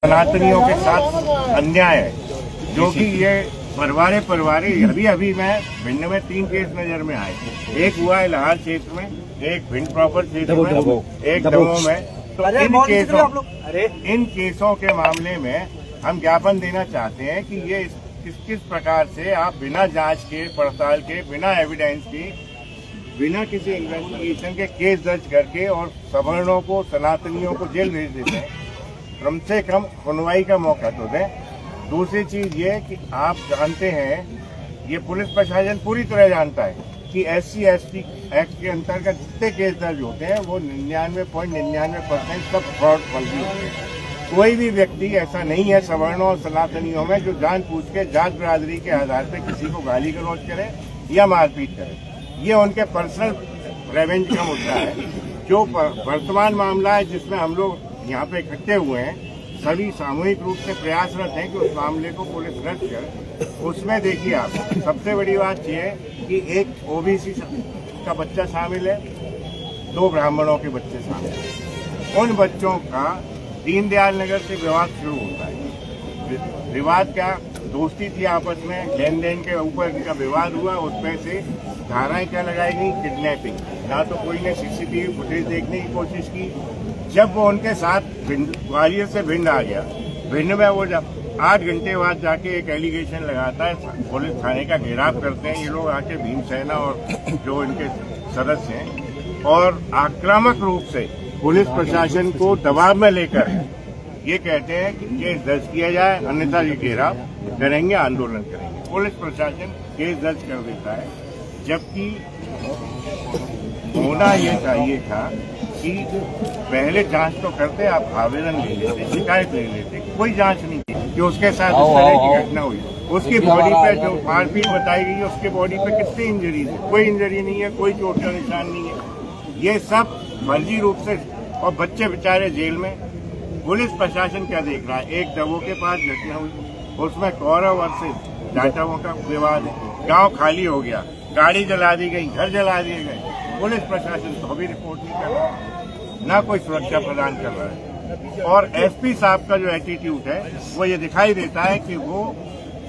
सनातनियों के साथ अन्याय है, जो कि ये परिवारे अभी मैं भिंड में 3 केस नजर में आए। एक हुआ है लाहौर क्षेत्र में, एक भिंड प्रॉपर क्षेत्र में, एक दमोह में। तो इन केसों के मामले में हम ज्ञापन देना चाहते हैं कि ये किस प्रकार से आप बिना जांच के, पड़ताल के, बिना एविडेंस के, बिना किसी इन्वेस्टिगेशन के केस दर्ज करके और सवर्णों को, सनातनियों को जेल भेज देते हैं। कम से कम सुनवाई का मौका तो दें। दूसरी चीज ये कि आप जानते हैं, ये पुलिस प्रशासन पूरी तरह जानता है कि SC/ST एक्ट के अंतर्गत जितने केस दर्ज होते हैं वो 99.99% सब फ्रॉड फर्जी होते हैं। कोई भी व्यक्ति ऐसा नहीं है सवर्णों और सनातनियों में जो जानबूझ के जात बिरादरी के आधार पर किसी को गाली गलौज करे या मारपीट करे। ये उनके पर्सनल रेवेंज का मुद्दा है। जो वर्तमान मामला है जिसमें हम लोग यहाँ पे इकट्ठे हुए हैं, सभी सामूहिक रूप से प्रयासरत हैं कि उस मामले को पुलिस रद्द करे। उसमें देखिए आप, सबसे बड़ी बात यह है कि एक OBC का बच्चा शामिल है, 2 ब्राह्मणों के बच्चे शामिल हैं। उन बच्चों का दीनदयाल नगर से विवाद शुरू होता है। विवाद क्या, दोस्ती थी आपस में, लेन देन के ऊपर इनका विवाद हुआ। उसमें से धाराएं क्या लगाई गई, किडनैपिंग। ना तो कोई ने CCTV फुटेज देखने की कोशिश की। जब वो उनके साथ ग्वालियर से भिंड आ गया, भिंड में वो जब 8 घंटे बाद जाके एक एलिगेशन लगाता है, पुलिस थाने का घेराव करते हैं ये लोग आके, भीमसेना और जो इनके सदस्य हैं, और आक्रामक रूप से पुलिस प्रशासन को दबाव में लेकर ये कहते हैं कि केस दर्ज किया जाए, अन्यथा ये घेराव करेंगे, आंदोलन करेंगे। पुलिस प्रशासन केस दर्ज कर देता है, जबकि होना ये चाहिए था कि पहले जांच तो करते, आप आवेदन ले लेते, शिकायत ले लेते। कोई जांच नहीं की कि उसके साथ इस तरह की घटना हुई। उसकी बॉडी पे जो मारपीट बताई गई है, उसके बॉडी पे कितनी इंजरीज है? कोई इंजरी नहीं है, कोई चोट का निशान नहीं है। ये सब फर्जी रूप से, और बच्चे बेचारे जेल में। पुलिस प्रशासन क्या देख रहा है? एक दमोह के पास घटना हुई, उसमें कौरव वर्सेस जाटवों का विवाद है। गांव खाली हो गया, गाड़ी जला दी गई, घर जला दिए गए। पुलिस प्रशासन तो भी रिपोर्ट नहीं कर रहा है, ना कोई सुरक्षा प्रदान कर रहा है। और SP साहब का जो एटीट्यूड है वो ये दिखाई देता है कि वो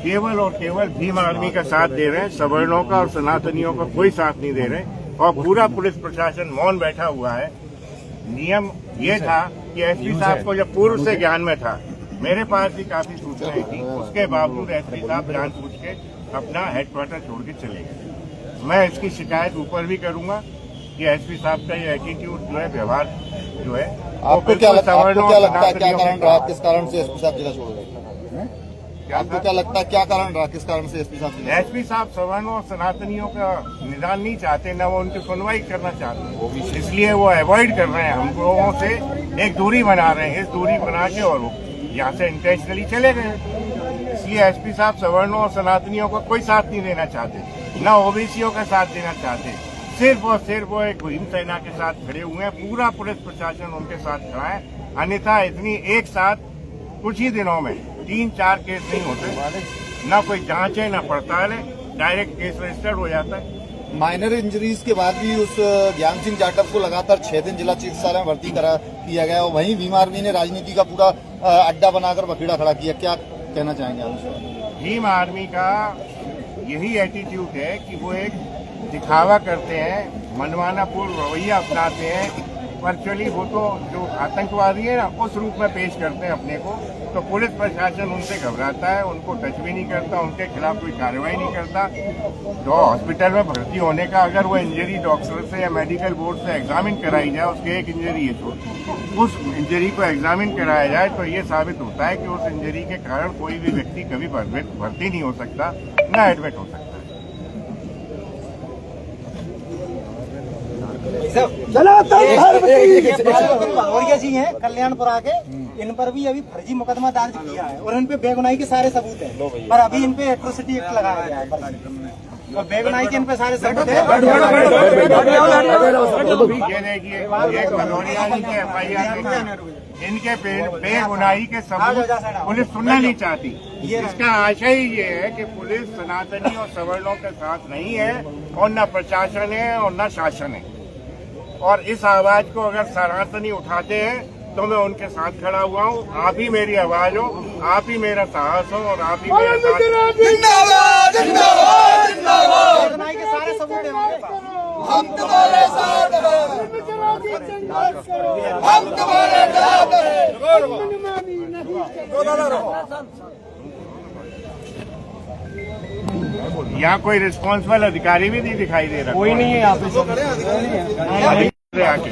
केवल और केवल भीम आर्मी का साथ दे रहे हैं, सवर्णों का और सनातनियों का कोई साथ नहीं दे रहे। और पूरा पुलिस प्रशासन मौन बैठा हुआ है। नियम ये था कि SP साहब को जब पूर्व से ज्ञान में था, मेरे पास भी काफी सूचनाएं थी, उसके बावजूद SP साहब जानबूझ के अपना हेडक्वार्टर छोड़ के चले गए। मैं इसकी शिकायत ऊपर भी करूंगा कि SP साहब का ये एटीट्यूड जो है, व्यवहार जो है, आपको क्या लगता है, क्या कारण रहा, किस कारण से SP साहब जिला छोड़ गए? आपको क्या लगता है, क्या कारण रहा, किस कारण से SP साहब? SP साहब सवर्णों और सनातनियों का निदान नहीं चाहते, न वो उनकी सुनवाई करना चाहते, इसलिए वो अवॉइड कर रहे हैं। हम लोगों से एक दूरी बना रहे हैं। इस दूरी बना के और वो यहाँ से इंटेंशनली चले गए। इसलिए SP साहब सवर्णों और सनातनियों को कोई साथ नहीं देना चाहते, न OBCओं का साथ देना चाहते। सिर्फ और सिर्फ वो एक भीमसेना के साथ खड़े हुए हैं। पूरा पुलिस प्रशासन उनके साथ खड़ा है। अन्यथा इतनी एक साथ कुछ ही दिनों में 3-4 केस नहीं होते, ना कोई जांच है, ना पड़ताल है, डायरेक्ट केस रजिस्टर्ड हो जाता है। माइनर इंजरीज के बाद भी उस ज्ञान सिंह जाटव को लगातार 6 दिन जिला चिकित्सालय में भर्ती किया गया, और वहीं भीम आर्मी ने राजनीति का पूरा अड्डा बनाकर बखेड़ा खड़ा किया। क्या कहना चाहेंगे आप? भीम आर्मी का यही एटीट्यूड है कि वो एक दिखावा करते हैं, मनमानापूर्ण रवैया अपनाते हैं। वर्चुअली वो तो जो आतंकवादी है ना, उस रूप में पेश करते हैं अपने को। तो पुलिस प्रशासन उनसे घबराता है, उनको टच भी नहीं करता, उनके खिलाफ कोई कार्रवाई नहीं करता। तो हॉस्पिटल में भर्ती होने का अगर वो इंजरी डॉक्टर से या मेडिकल बोर्ड से एग्जामिन कराई जाए, उसके एक इंजरी है तो उस इंजरी को एग्जामिन कराया जाए, तो ये साबित होता है कि उस इंजरी के कारण कोई भी व्यक्ति कभी भर्ती नहीं हो सकता, न एडमिट हो सकता। भगौरिया जी हैं कल्याणपुरा के, इन पर भी अभी फर्जी मुकदमा दर्ज किया है और इन पे बेगुनाही के सारे सबूत हैं, पर अभी इन पे एट्रोसिटी एक्ट लगाया गया है और बेगुनाही के इन पे सारे सबूत हैं। ये देखिए, एक भगौरिया जी के FIR इनके बेगुनाही के सबूत पुलिस सुनना नहीं चाहती। इसका आशय ही ये है कि पुलिस सनातनी और सवर्णों के साथ नहीं है, और न प्रशासन है और न शासन है। और इस आवाज को अगर सनातनी उठाते हैं तो मैं उनके साथ खड़ा हुआ हूँ। आप ही मेरी आवाज हो, आप ही मेरा साहस हो और आप ही मेरा साथ। जिंदाबाद जिंदाबाद जिंदाबाद, बेगुनाही के सारे सबूत हैं हमारे पास। हम तुम्हारे साथ हैं, हम तुम्हारे साथ हैं। यहाँ कोई रिस्पॉन्सिबल अधिकारी भी नहीं दिखाई दे रहा। कोई नहीं है यहाँ पे। आके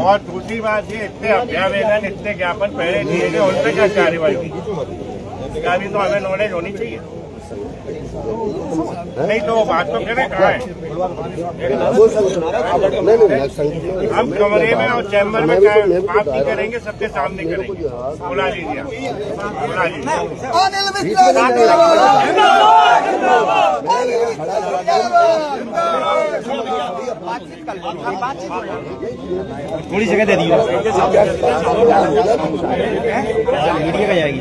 और दूसरी बात ये, इतने अभ्यावेदन, इतने ज्ञापन पहले दिए गए, उन पर क्या कार्रवाई होगी, इसका भी तो हमें नॉलेज होनी चाहिए। नहीं तो वो बात तो करें कहाँ है। हम कमरे में और चैम्बर में बात नहीं करेंगे, सबके सामने करेंगे। बुला लीजिए, बुला लीजिए। अनिल मिश्रा जिंदाबाद जिंदाबाद, अनिल मिश्रा जिंदाबाद। थोड़ी जगह दे दीजिए, मीडिया का जाएगी।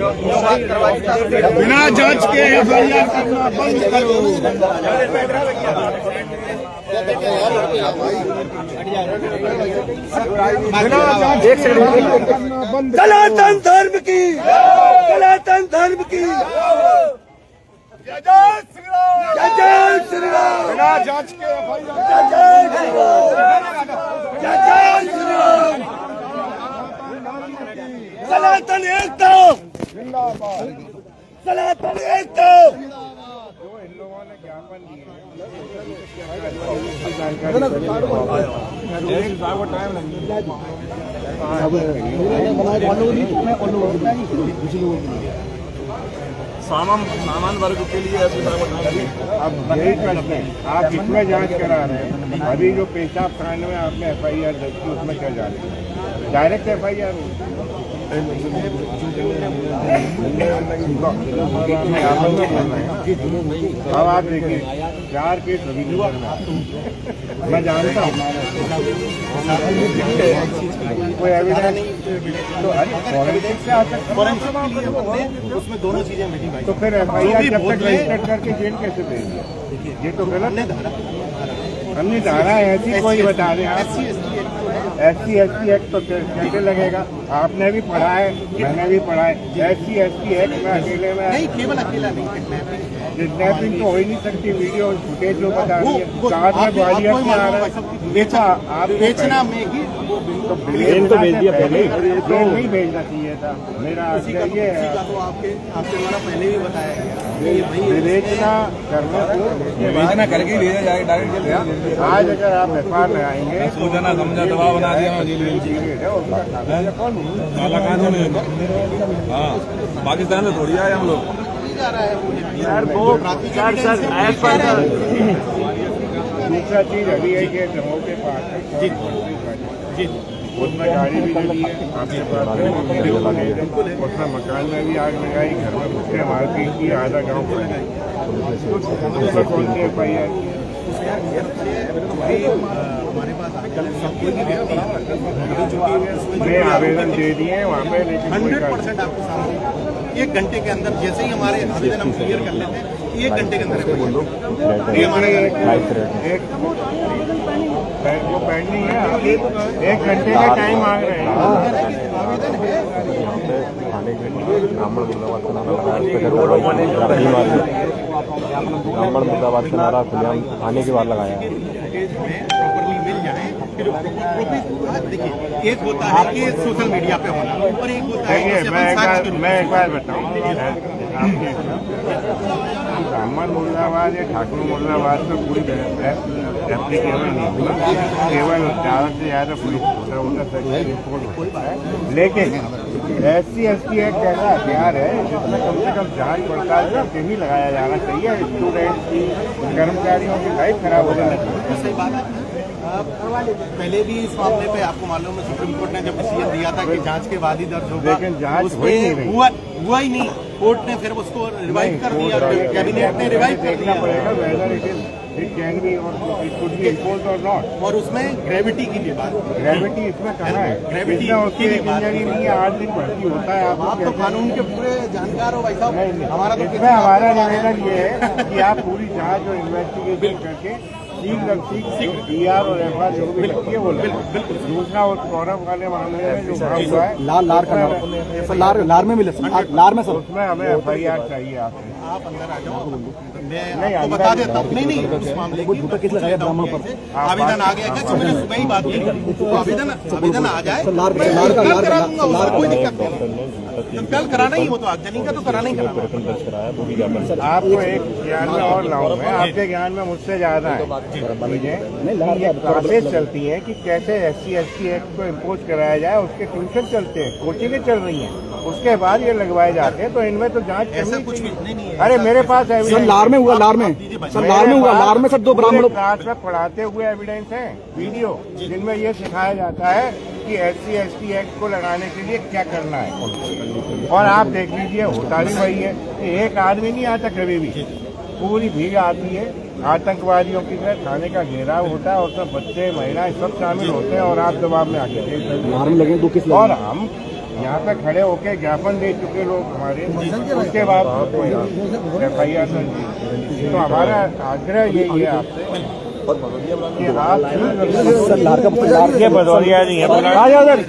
बिना जांच के एफआईआर करना बंद करो। सनातन धर्म की, सनातन धर्म की जय श्री राम, जय श्री राम। बिना जांच के एफआईआर, जय श्री राम, जय श्री राम। सनातन एकता जिंदाबाद, सनातन एकता। जो इन लोगों ने ज्ञापन दिए सामान वर्ग के लिए ऐसे अब यही करते हैं। आप इसमें जांच करा रहे हैं, अभी जो पेशाब कांड में आपने एफआईआर दर्ज की, उसमें क्या जांच, डायरेक्ट एफआईआर हो। अब आप देखिए 4 केस अभी मैं जानता हूँ, कोई एविडेंस तो फॉरेंसिक से आ सकता है, उसमें दोनों चीजें मिली भाई। तो फिर एफआईआर जब तक रजिस्टर्ड करके जेल कैसे देंगे? ये तो गलत है। हमने धारा ऐसी कोई बता दें आप। SC ST एक्ट तो कैसे लगेगा? आपने भी पढ़ा है, मैंने भी पढ़ा है। SC ST एक्ट में अकेले में नहीं, केवल अकेला नहीं, किडनैपिंग तो हो ही नहीं सकती। वीडियो फुटेज जो बता रही है, साथ में ग्वालियर से आ रहा है, बेचा आप बेचना में ही तो भेज दिया पहले, नहीं भेजना चाहिए था। मेरा ये है, तो आपके द्वारा पहले भी बताया गया। विवेचना करने को विवेचना करके भेजा जाएगा डायरेक्ट जेल। आज अगर आप एफआईआर लगाएंगे, सोचना समझा दबाव बना दिया जेल काला कानून है। हाँ, पाकिस्तान में थोड़ी आए हम लोग। दूसरा चीज अभी है कि जम्मू के पास जी उसमें गाड़ी भी लगी है आपके पास, उसमें मकान में भी आग लगाई, घर में घुसके मारपीट की, आधा गाँव पर उसमें कौन सी एफआईआर? हमारे पास आजकल सबको की व्यक्ति मैं आवेदन दे दिए वहाँ पे, लेकिन 100% आपके सामने 1 घंटे के अंदर, जैसे ही हमारे आवेदन हम क्लियर कर लेते हैं, 1 घंटे के अंदर ये हमारे वो पेंडिंग है। 1 घंटे का टाइम मांग रहे हैं। ब्राह्मण मुर्दाबाद से नारा खुलेआम आने के बाद लगाया है। प्रॉपरली मिल जाए, फिर देखिए, एक होता है कि सोशल मीडिया पे होना, और एक होता है देखिए मैं एक बार बताऊँ, ब्राह्मण मुर्दाबाद या ठाकुर मुर्दाबाद तो पूरी एप्लीकेबल नहीं हुआ, केवल ज़्यादा से ज़्यादा पुलिस छोटा रिपोर्ट होता है। लेकिन SC ST एक्ट ऐसा हथियार है जिसमें कम से कम जांच पड़ताल करके ही लगाया जाना चाहिए। स्टूडेंट्स की, कर्मचारियों की लाइफ खराब हो जाना चाहिए। सही बात है। पहले भी इस मामले पे आपको मालूम है, सुप्रीम कोर्ट ने जब डिसीजन दिया था कि जांच के बाद ही दर्ज होगा, लेकिन जांच उस हो पे ही नहीं रही। हुआ ही नहीं। कोर्ट ने फिर उसको रिवाइव कर दिया, कैबिनेट ने रिवाइव कर देखना दिया, पड़ेगा वेदर इट कैन बी और इट कुड बी इम्पोज्ड और नॉट। और उसमें ग्रेविटी की भी बात। ग्रेविटी इसमें कहाँ है? ग्रेविटी इसमें उसकी इंजीनियरिंग नहीं है, 8 दिन भर्ती होता है। आप तो कानून के पूरे जानकार हो भाई साहब। हमारा तो इसमें हमारा निवेदन ये है कि आप पूरी जांच और इन्वेस्टिगेशन करके सीख PR और FR जो भी लगती है वो बिल्कुल। दूसरा और सौरभ वाले मामले में जो भाव हुआ है लार में मिले लार में उसमें हमें FIR चाहिए आपसे। आप अंदर आ जाओ, मैं नहीं, आपको बता देता हूँ। नहीं उस मामले की किस लगाया ब्राह्मण पर आवेदन आ गया क्या? मैंने सुबह ही बात की, तो आवेदन आ जाए कल करा दूंगा, उसमें कोई दिक्कत नहीं। कल कराना ही, वो तो आगजनी का तो कराना ही कराना। आपको एक ज्ञान में और लाऊं मैं, आपके ज्ञान में मुझसे ज्यादा है। मुझे ये क्लासेस चलती हैं कि कैसे SC ST एक्ट को इम्पोज कराया जाए, उसके ट्यूशन चलते हैं, कोचिंगें चल रही हैं, उसके बाद ये लगवाए जाते हैं। तो इनमें तो जांच ऐसा करनी कुछ भी चाहिए। नहीं है। अरे मेरे पास सर लार में हुआ, लार में सर लार में हुआ, लार में सर 2 ब्राह्मणों क्लास में पढ़ाते हुए एविडेंस है, वीडियो जिनमें ये सिखाया जाता है कि SC ST एक्ट को लगाने के लिए क्या करना है। और आप देख लीजिए, होता भी वही है कि एक आदमी नहीं आता कभी भी, पूरी भीड़ आती है आतंकवादियों की तरह, थाने का घेराव होता है और सब बच्चे महिलाएं सब शामिल होते हैं और आप दबाव में आके लार में लगे 2 केस लगे। और हम यहाँ पे खड़े होके ज्ञापन दे चुके लोग हमारे, उसके बाद कोई FIR दर्ज। तो हमारा आग्रह यही है आपसे कि आप ये भदौरिया नहीं है, आ जाओ उधर।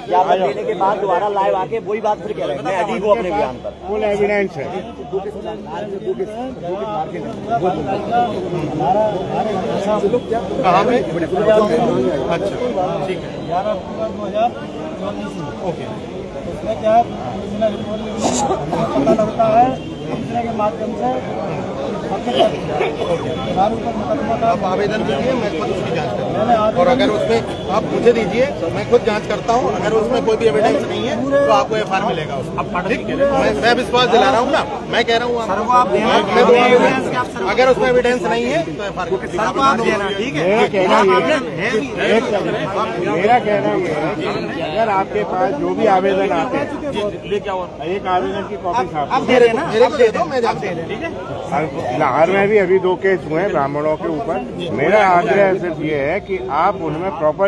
ज्ञापन देने के बाद दोबारा लाइव आके वही बात फिर कह रहे हैं, मैं अजीब हूँ अपने बयान पर। फुल एविडेंस है। कहाँ में? अच्छा ठीक है। 11 अक्टूबर 2024 ओके। उसमें क्या है, पता लगता है दूसरे के माध्यम से आप आवेदन दीजिए, मैं खुद उसकी जांच करूँगा। और अगर उसमें आप मुझे दीजिए, मैं खुद जांच करता हूँ। अगर उसमें कोई भी एविडेंस नहीं है तो आपको FIR मिलेगा उसका। ठीक है, मैं विश्वास दिला रहा हूँ ना, मैं कह रहा हूँ अगर उसमें एविडेंस नहीं है तो FIR ठीक है। मेरा कहना ये है कि अगर आपके पास जो भी आवेदन आते हैं, एक आवेदन की कॉपी आप दे रहे हैं ना, मेरे को दे दो, मैं जांच दे ठीक है। लाहौर में भी अभी 2 केस हुए हैं ब्राह्मणों के ऊपर। मेरा आग्रह सिर्फ ये है कि आप उनमें प्रॉपर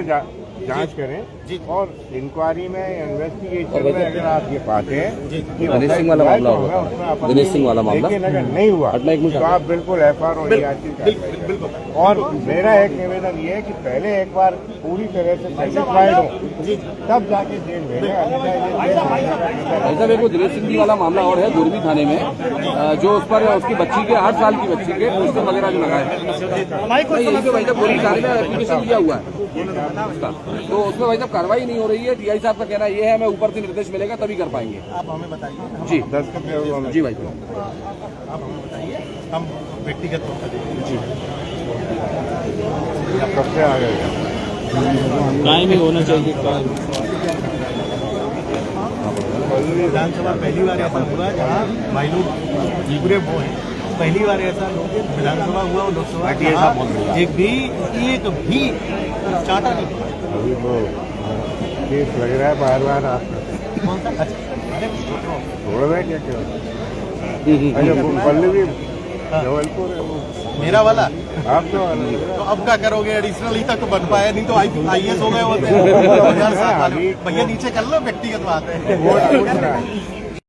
जांच करें और इंक्वायरी में, इन्वेस्टिगेशन में अगर आप ये पाते हैं कि दिनेश सिंह वाला मामला होगा, दिनेश सिंह वाला मामला, लेकिन अगर नहीं हुआ तो आप बिल्कुल FIR और ERC करें। और मेरा एक निवेदन ये है कि पहले एक बार पूरी तरह से सेटिस्फाइड हो, तब जाके जेल भेजें। ऐसा देखो, दिनेश सिंह जी वाला मामला और है दुर्बी थाने में, जो उस पर उसकी बच्ची के 8 साल की बच्ची के पोस्टर वगैरह जो लगाए हैं, भाई साहब पूरी थाने में एप्लीकेशन दिया हुआ है उसका, तो उसमें भाई साहब कार्रवाई नहीं हो रही है। DI साहब का कहना ये है, हमें ऊपर से निर्देश मिलेगा तभी कर पाएंगे। आप हमें बताइए। जी दस्तखत जी भाई आप हमें बताइए, हम व्यक्तिगत तौर पर जी कब से आ गए? टाइम ही होना चाहिए। विधानसभा पहली बार ऐसा हुआ जहाँ भाई लोग पूरे वो हैं, पहली बार ऐसा लोग विधानसभा हुआ और लोकसभा एक भी चार्टर नहीं। अभी तो केस लग रहा है बार आप कौन सा? छोड़ रहे क्या अच्छा पल्लवी जबलपुर है वो मेरा वाला। आप तो अब क्या करोगे, एडिशनल ही तक तो बन पाया, नहीं तो IAS हो गए होते हैं। भैया नीचे कर लो, व्यक्तिगत बात है।